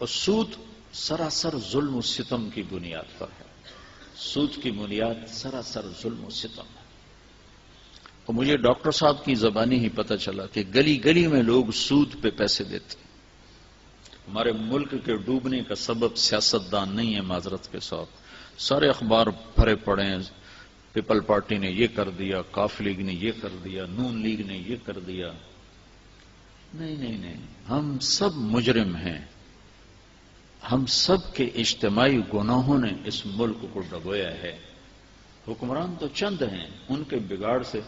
اور سود سراسر ظلم و ستم کی بنیاد پر ہے. سود کی بنیاد سراسر ظلم و ستم ہے. اور مجھے ڈاکٹر صاحب کی زبانی ہی پتہ چلا کہ گلی گلی میں لوگ سود پہ پیسے دیتے. ہمارے ملک کے ڈوبنے کا سبب سیاستدان نہیں ہے، معذرت کے ساتھ. سارے اخبار بھرے پڑے ہیں، پیپل پارٹی نے یہ کر دیا، کاف لیگ نے یہ کر دیا، نون لیگ نے یہ کر دیا. نہیں نہیں نہیں، ہم سب مجرم ہیں. ہم سب کے اجتماعی گناہوں نے اس ملک کو ڈبویا ہے. حکمران تو چند ہیں، ان کے بگاڑ سے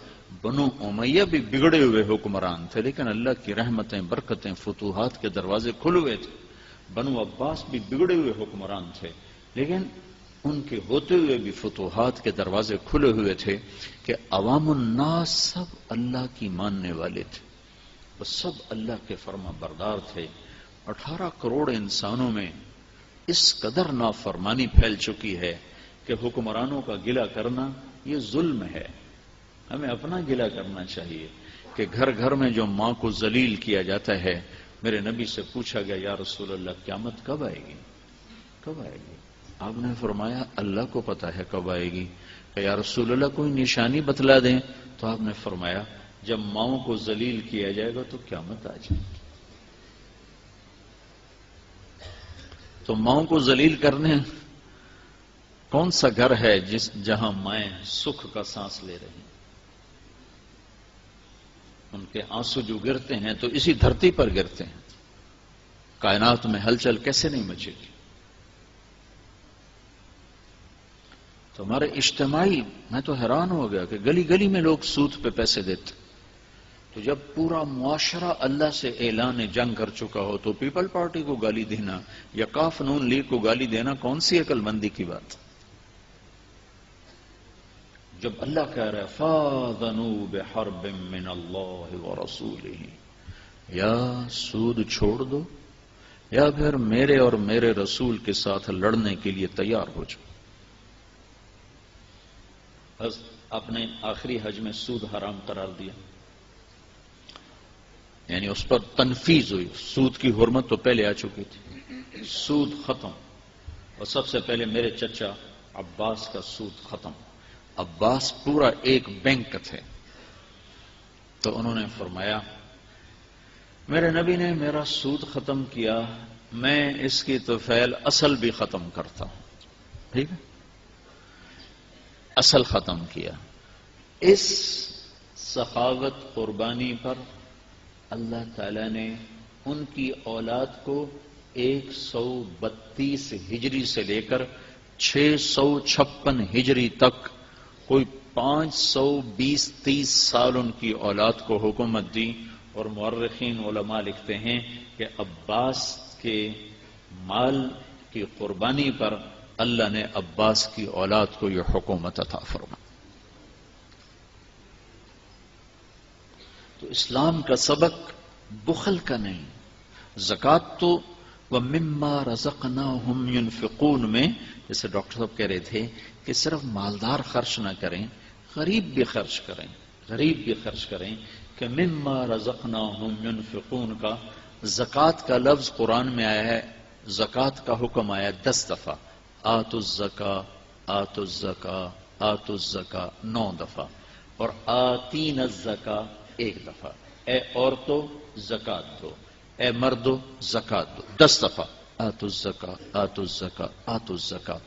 بنو امیہ بھی بگڑے ہوئے حکمران تھے، لیکن اللہ کی رحمتیں، برکتیں، فتوحات کے دروازے کھلے ہوئے تھے. بنو عباس بھی بگڑے ہوئے حکمران تھے، لیکن ان کے ہوتے ہوئے بھی فتوحات کے دروازے کھلے ہوئے تھے کہ عوام الناس سب اللہ کی ماننے والے تھے، وہ سب اللہ کے فرما بردار تھے. 18 کروڑ انسانوں میں اس قدر نافرمانی پھیل چکی ہے کہ حکمرانوں کا گلہ کرنا یہ ظلم ہے. ہمیں اپنا گلہ کرنا چاہیے کہ گھر گھر میں جو ماں کو ذلیل کیا جاتا ہے. میرے نبی سے پوچھا گیا، یا رسول اللہ قیامت کب آئے گی؟ کب آئے گی؟ آپ نے فرمایا اللہ کو پتا ہے کب آئے گی. کہ یا رسول اللہ کوئی نشانی بتلا دیں. تو آپ نے فرمایا جب ماؤں کو ذلیل کیا جائے گا تو قیامت آ جائے گی. تو ماؤں کو ذلیل کرنے کون سا گھر ہے جہاں مائیں سکھ کا سانس لے رہی ہیں؟ ان کے آنسو جو گرتے ہیں تو اسی دھرتی پر گرتے ہیں. کائنات میں ہلچل کیسے نہیں مچے گی؟ تو ہمارے اجتماعی، میں تو حیران ہو گیا کہ گلی گلی میں لوگ سود پہ پیسے دیتے. تو جب پورا معاشرہ اللہ سے اعلان جنگ کر چکا ہو تو پیپل پارٹی کو گالی دینا یا کاف نون لیگ کو گالی دینا کون سی عقل مندی کی بات؟ جب اللہ کہہ رہا ہے فَآذَنُوا بِحَرْبٍ مِّنَ اللَّهِ وَرَسُولِهِ، یا سود چھوڑ دو یا پھر میرے اور میرے رسول کے ساتھ لڑنے کے لیے تیار ہو جاؤ. بس اپنے آخری حج میں سود حرام قرار دیا، یعنی اس پر تنفیذ ہوئی. سود کی حرمت تو پہلے آ چکی تھی، سود ختم. اور سب سے پہلے میرے چچا عباس کا سود ختم. عباس پورا ایک بینک تھے. تو انہوں نے فرمایا میرے نبی نے میرا سود ختم کیا، میں اس کی طفیل اصل بھی ختم کرتا ہوں. ٹھیک ہے، اصل ختم کیا. اس سخاوت قربانی پر اللہ تعالی نے ان کی اولاد کو 132 ہجری سے لے کر 656 ہجری تک کوئی 520-30 سال ان کی اولاد کو حکومت دی. اور مورخین علماء لکھتے ہیں کہ عباس کے مال کی قربانی پر اللہ نے عباس کی اولاد کو یہ حکومت عطا فرمائی. تو اسلام کا سبق بخل کا نہیں. زکوٰۃ تو وَمِمَّا رَزَقْنَاهُمْ يُنْفِقُونَ میں جیسے ڈاکٹر صاحب کہہ رہے تھے کہ صرف مالدار خرچ نہ کریں، غریب بھی خرچ کریں، غریب بھی خرچ کریں. کہ مما رزقناہم ينفقون کا زکوٰۃ کا لفظ قرآن میں آیا ہے، زکوٰۃ کا حکم آیا 10 دفعہ. آتوا الزکاۃ، آتوا الزکاۃ، آتوا الزکاۃ 9 دفعہ، اور آتینا الزکاۃ 1 دفعہ. اے عورتوں زکوٰۃ دو، اے مردو زکوٰۃ دو، 10 دفعہ آتوا الزکاۃ، آتوا الزکاۃ، آتوا الزکاۃ.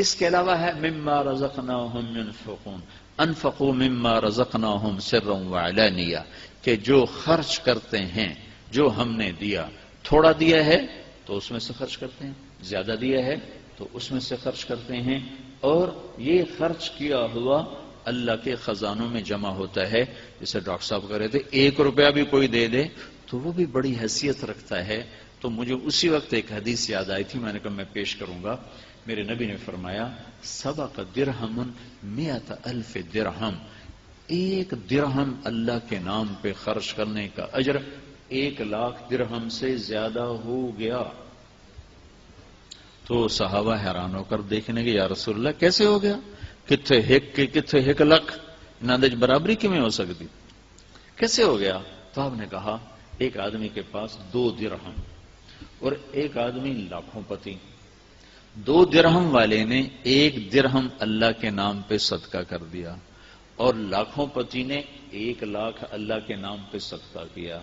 اس کے علاوہ ہے مما رزقناہم ينفقون، انفقوا مما رزقناہم سرا وعلانیہ، کہ جو خرچ کرتے ہیں جو ہم نے دیا. تھوڑا دیا ہے تو اس میں سے خرچ کرتے ہیں، زیادہ دیا ہے تو اس میں سے خرچ کرتے ہیں. اور یہ خرچ کیا ہوا اللہ کے خزانوں میں جمع ہوتا ہے. جیسے ڈاکٹر صاحب کہہ رہے تھے 1 روپیہ بھی کوئی دے دے تو وہ بھی بڑی حیثیت رکھتا ہے. تو مجھے اسی وقت ایک حدیث یاد آئی تھی، میں نے کہا میں پیش کروں گا. میرے نبی نے فرمایا سبق درہم 100,000 درہم، 1 درہم اللہ کے نام پہ خرچ کرنے کا اجر 1,00,000 درہم سے زیادہ ہو گیا. تو صحابہ حیران ہو کر دیکھنے کے یا رسول اللہ کیسے ہو گیا؟ کتنے ہک کے کتنے ہک لکھ نادج برابری کیوں ہو سکتی؟ کیسے ہو گیا؟ تو آپ نے کہا ایک آدمی کے پاس 2 درہم اور ایک آدمی لاکھوں پتی. 2 درہم والے نے 1 درہم اللہ کے نام پہ صدقہ کر دیا اور لاکھوں پتی نے 1 لاکھ اللہ کے نام پہ صدقہ کیا.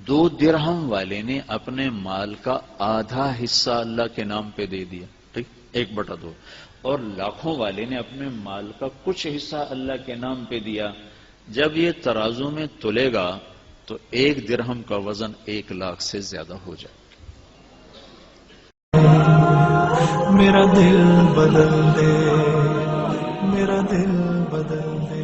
2 درہم والے نے اپنے مال کا آدھا حصہ اللہ کے نام پہ دے دیا، ٹھیک، 1/2، اور لاکھوں والے نے اپنے مال کا کچھ حصہ اللہ کے نام پہ دیا. جب یہ ترازو میں تلے گا تو 1 درہم کا وزن 1 لاکھ سے زیادہ ہو جائے. میرا دل بدل دے، میرا دل بدل دے.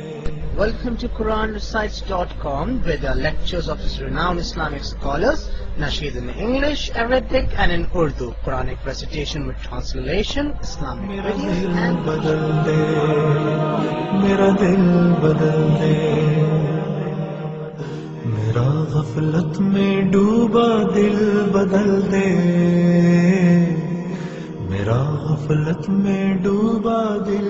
Welcome to QuranRecites.com, where there are lectures of renowned Islamic scholars, nasheed in English, Arabic and in Urdu, Quranic recitation with translation, Islamic میرا videos دل and بدل دے، میرا دل بدل دے. میرا غفلت میں ڈوبا دل بدل دے، میرا غفلت میں ڈوبا دل